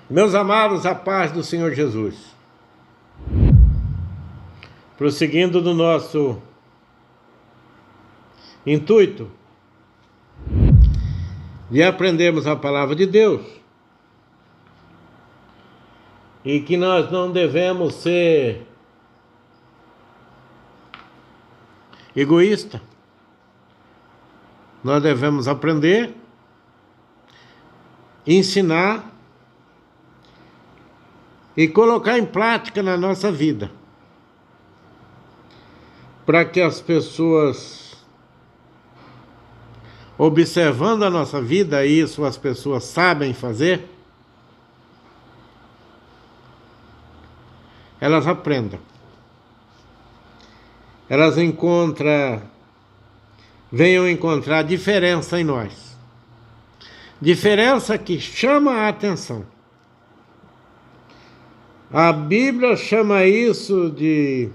Meus amados, a paz do Senhor Jesus. Prosseguindo do nosso intuito de aprendermos a palavra de Deus, e que nós não devemos ser egoístas, nós devemos aprender, ensinar e colocar em prática na nossa vida, para que as pessoas, observando a nossa vida, isso as pessoas sabem fazer, elas aprendam. Elas venham encontrar diferença em nós. Diferença que chama a atenção. A Bíblia chama isso de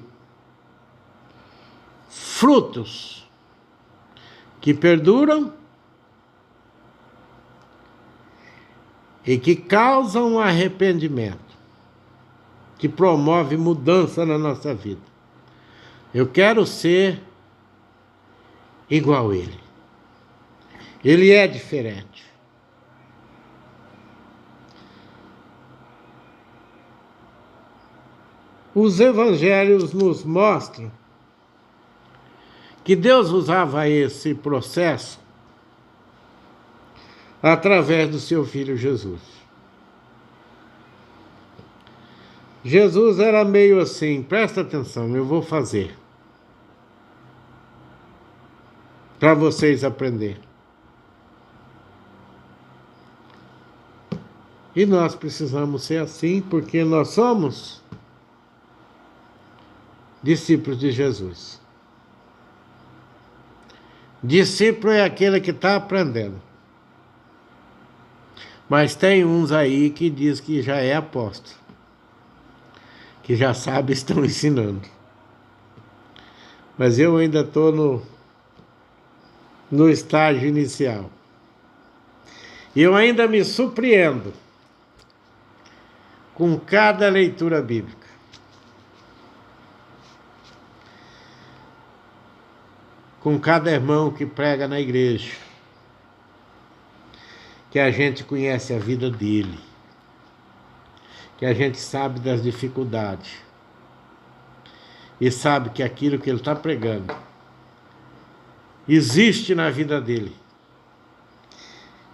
frutos que perduram e que causam arrependimento, que promove mudança na nossa vida. Eu quero ser igual a Ele. Ele é diferente. Os evangelhos nos mostram que Deus usava esse processo através do seu Filho Jesus. Jesus era meio assim, presta atenção, eu vou fazer, para vocês aprenderem. E nós precisamos ser assim, porque nós somos discípulos de Jesus. Discípulo é aquele que está aprendendo. Mas tem uns aí que diz que já é apóstolo, que já sabe, estão ensinando. Mas eu ainda estou no estágio inicial. E eu ainda me surpreendo com cada leitura bíblica. Com cada irmão que prega na igreja, que a gente conhece a vida dele, que a gente sabe das dificuldades, e sabe que aquilo que ele está pregando existe na vida dele,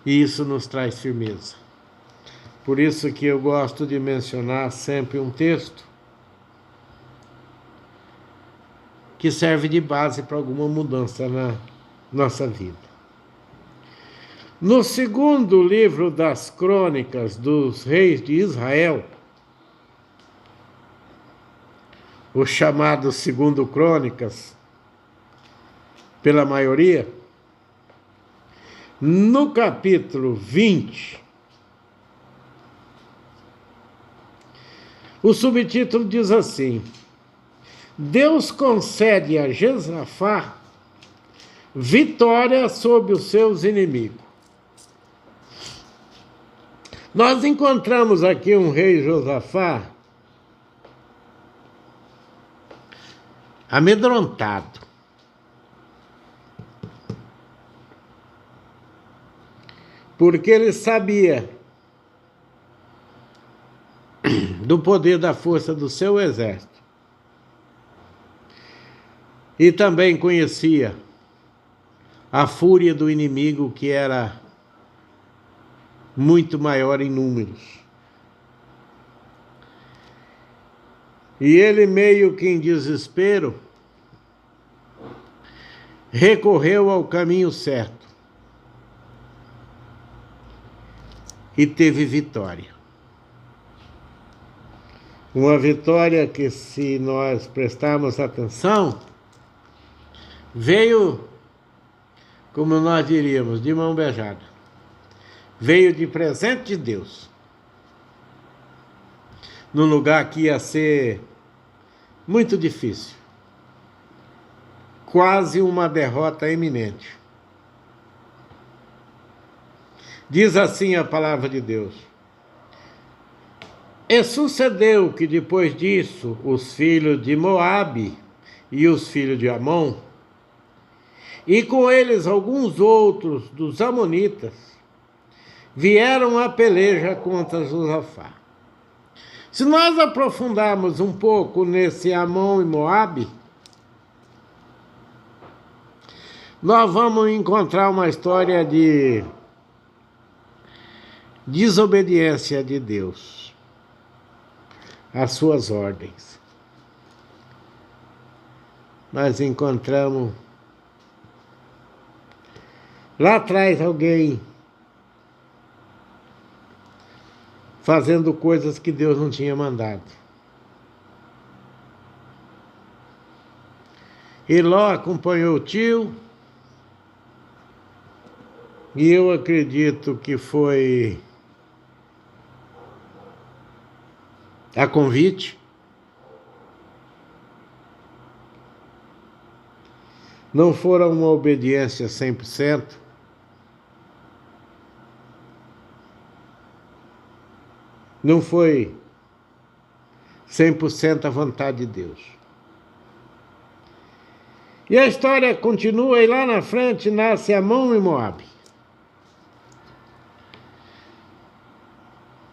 e isso nos traz firmeza. Por isso que eu gosto de mencionar sempre um texto que serve de base para alguma mudança na nossa vida. No segundo livro das crônicas dos reis de Israel, o chamado segundo Crônicas, pela maioria, no capítulo 20, o subtítulo diz assim: Deus concede a Josafá vitória sobre os seus inimigos. Nós encontramos aqui um rei Josafá amedrontado. Porque ele sabia do poder da força do seu exército. E também conhecia a fúria do inimigo, que era muito maior em números. E ele, meio que em desespero, recorreu ao caminho certo e teve vitória. Uma vitória que, se nós prestarmos atenção, veio como nós diríamos, de mão beijada. Veio de presente de Deus, num lugar que ia ser muito difícil, quase uma derrota iminente. Diz assim a palavra de Deus: e sucedeu que depois disso os filhos de Moabe e os filhos de Amon, e com eles alguns outros dos amonitas, vieram à peleja contra Josafá. Se nós aprofundarmos um pouco nesse Amon e Moabe, nós vamos encontrar uma história de desobediência de Deus às suas ordens. Nós encontramos lá atrás alguém fazendo coisas que Deus não tinha mandado. E Ló acompanhou o tio, e eu acredito que foi a convite. Não fora uma obediência 100%. Não foi 100% a vontade de Deus. E a história continua, e lá na frente nasce Amon e Moabe.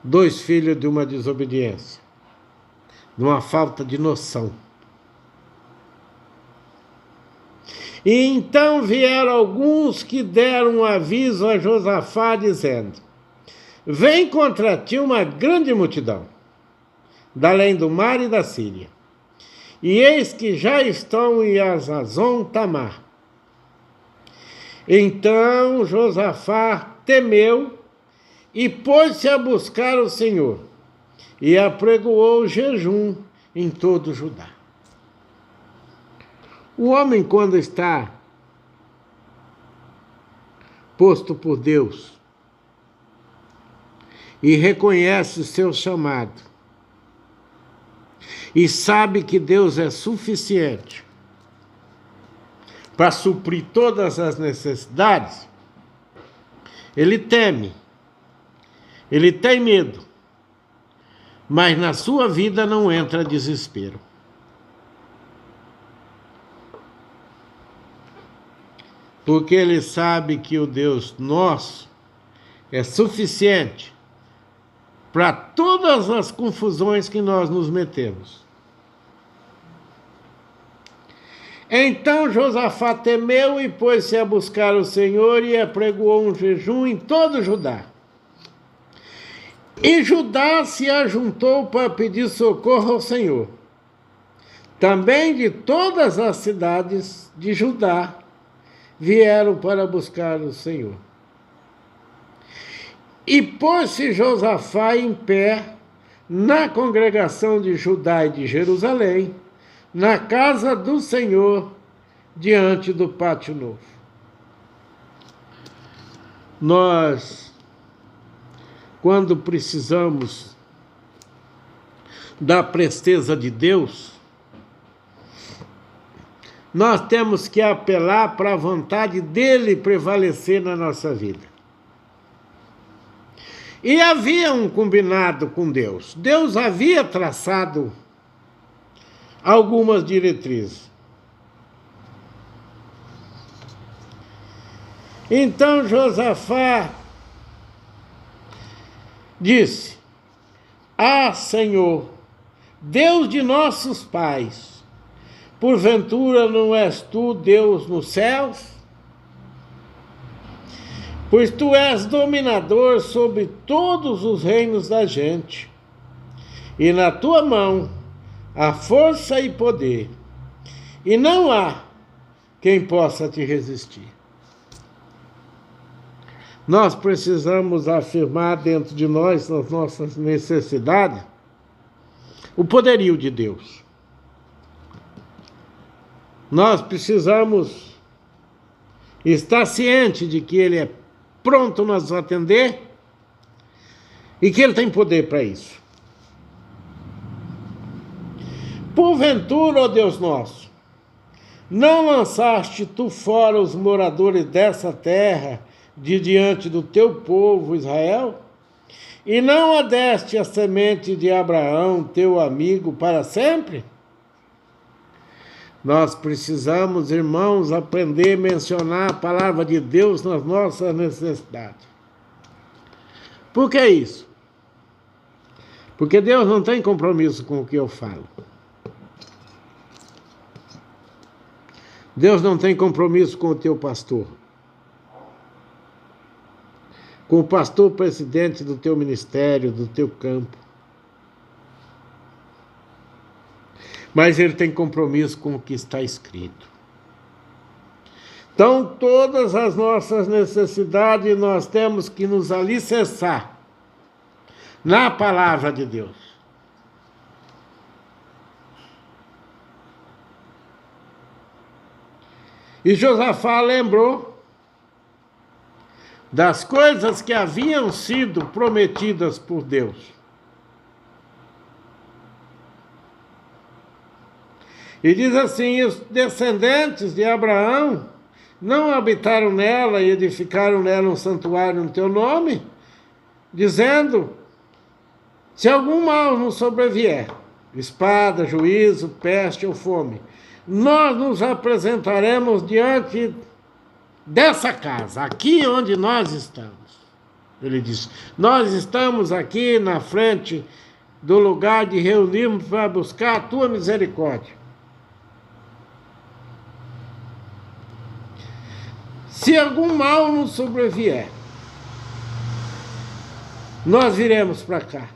Dois filhos de uma desobediência, de uma falta de noção. E então vieram alguns que deram aviso a Josafá, dizendo: vem contra ti uma grande multidão, da além do mar e da Síria. E eis que já estão em Hazazon Tamar. Então Josafá temeu e pôs-se a buscar o Senhor, e apregoou jejum em todo Judá. O homem, quando está posto por Deus e reconhece o seu chamado, e sabe que Deus é suficiente para suprir todas as necessidades, ele teme, ele tem medo, mas na sua vida não entra desespero. Porque ele sabe que o Deus nosso é suficiente para todas as confusões que nós nos metemos. Então Josafá temeu e pôs-se a buscar o Senhor e apregoou um jejum em todo Judá. E Judá se ajuntou para pedir socorro ao Senhor. Também de todas as cidades de Judá vieram para buscar o Senhor. E pôs-se Josafá em pé na congregação de Judá e de Jerusalém, na casa do Senhor, diante do pátio novo. Nós, quando precisamos da presteza de Deus, nós temos que apelar para a vontade dele prevalecer na nossa vida. E havia um combinado com Deus. Deus havia traçado algumas diretrizes. Então Josafá disse: ah, Senhor, Deus de nossos pais, porventura não és tu Deus nos céus? Pois tu és dominador sobre todos os reinos da gente, e na tua mão há força e poder, e não há quem possa te resistir. Nós precisamos afirmar dentro de nós, nas nossas necessidades, o poderio de Deus. Nós precisamos Está ciente de que Ele é pronto a nos atender e que Ele tem poder para isso. Porventura, ó Deus nosso, não lançaste tu fora os moradores dessa terra de diante do teu povo Israel? E não a deste a semente de Abraão, teu amigo, para sempre? Nós precisamos, irmãos, aprender a mencionar a palavra de Deus nas nossas necessidades. Por que isso? Porque Deus não tem compromisso com o que eu falo. Deus não tem compromisso com o teu pastor, com o pastor presidente do teu ministério, do teu campo. Mas Ele tem compromisso com o que está escrito. Então, todas as nossas necessidades nós temos que nos alicerçar na palavra de Deus. E Josafá lembrou das coisas que haviam sido prometidas por Deus. E diz assim: os descendentes de Abraão não habitaram nela e edificaram nela um santuário no teu nome, dizendo: se algum mal nos sobrevier, espada, juízo, peste ou fome, nós nos apresentaremos diante dessa casa, aqui onde nós estamos. Ele diz: nós estamos aqui na frente do lugar de reunirmos para buscar a tua misericórdia. Se algum mal nos sobrevier, nós viremos para cá.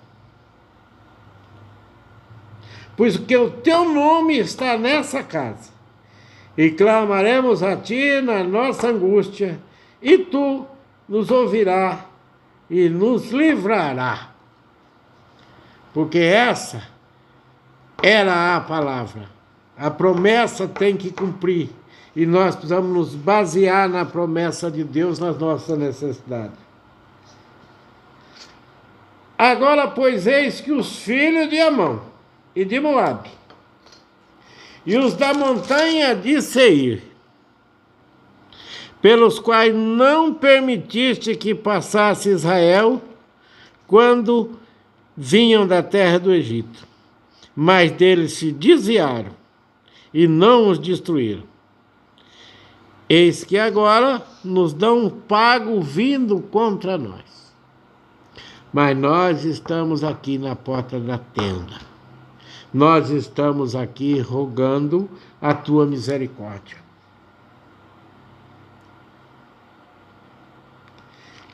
Pois que o teu nome está nessa casa, e clamaremos a ti na nossa angústia, e tu nos ouvirás e nos livrará. Porque essa era a palavra. A promessa tem que cumprir, e nós precisamos nos basear na promessa de Deus nas nossas necessidades. Agora, pois, eis que os filhos de Amon e de Moabe, e os da montanha de Seir, pelos quais não permitiste que passasse Israel quando vinham da terra do Egito, mas deles se desviaram e não os destruíram. Eis que agora nos dão um pago vindo contra nós. Mas nós estamos aqui na porta da tenda. Nós estamos aqui rogando a tua misericórdia.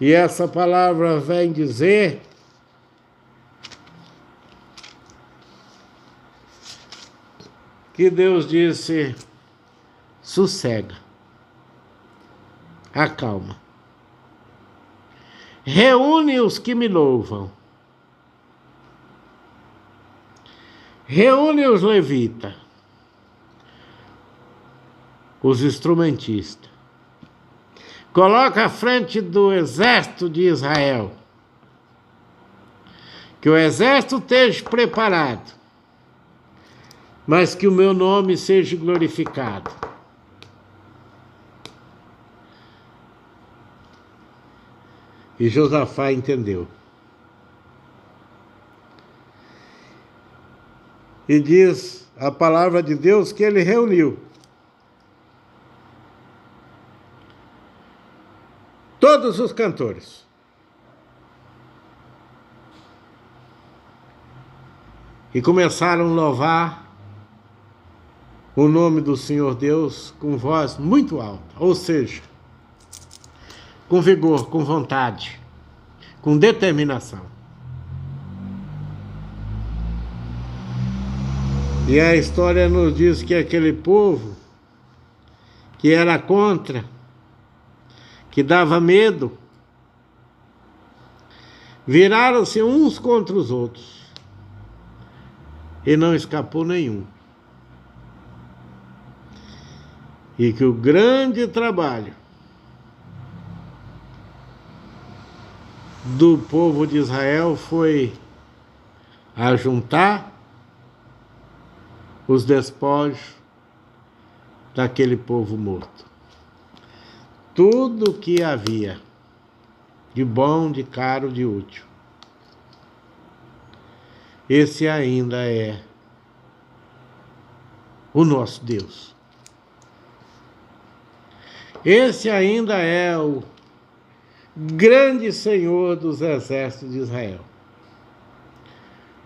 E essa palavra vem dizer que Deus disse: sossega, acalma, reúne os que me louvam, reúne os levitas, os instrumentistas, coloca à frente do exército de Israel, que o exército esteja preparado, mas que o meu nome seja glorificado. E Josafá entendeu. E diz a palavra de Deus que ele reuniu todos os cantores. E começaram a louvar o nome do Senhor Deus com voz muito alta, ou seja, com vigor, com vontade, com determinação. E a história nos diz que aquele povo que era contra, que dava medo, viraram-se uns contra os outros e não escapou nenhum. E que o grande trabalho do povo de Israel foi ajuntar os despojos daquele povo morto. Tudo que havia de bom, de caro, de útil. Esse ainda é o nosso Deus. Esse ainda é o grande Senhor dos exércitos de Israel.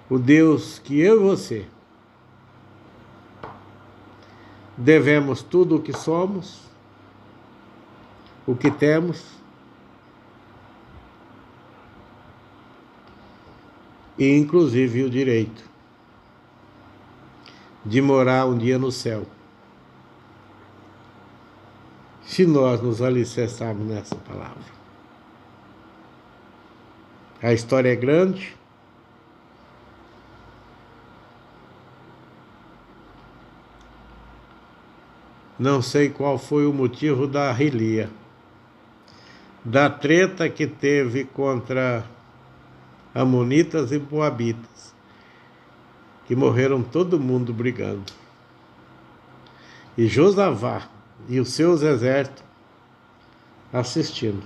O Deus que eu e você devemos tudo o que somos, o que temos, e inclusive o direito de morar um dia no céu, se nós nos alicerçarmos nessa palavra. A história é grande, não sei qual foi o motivo da relia, da treta que teve contra amonitas e moabitas, que morreram todo mundo brigando. E Josafá e os seus exércitos assistindo,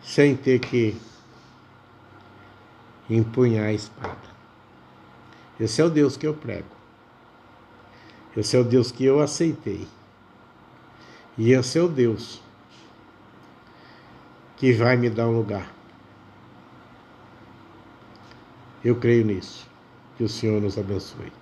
sem ter que empunhar a espada. Esse é o Deus que eu prego. Esse é o Deus que eu aceitei. E esse é o Deus que vai me dar um lugar. Eu creio nisso. Que o Senhor nos abençoe.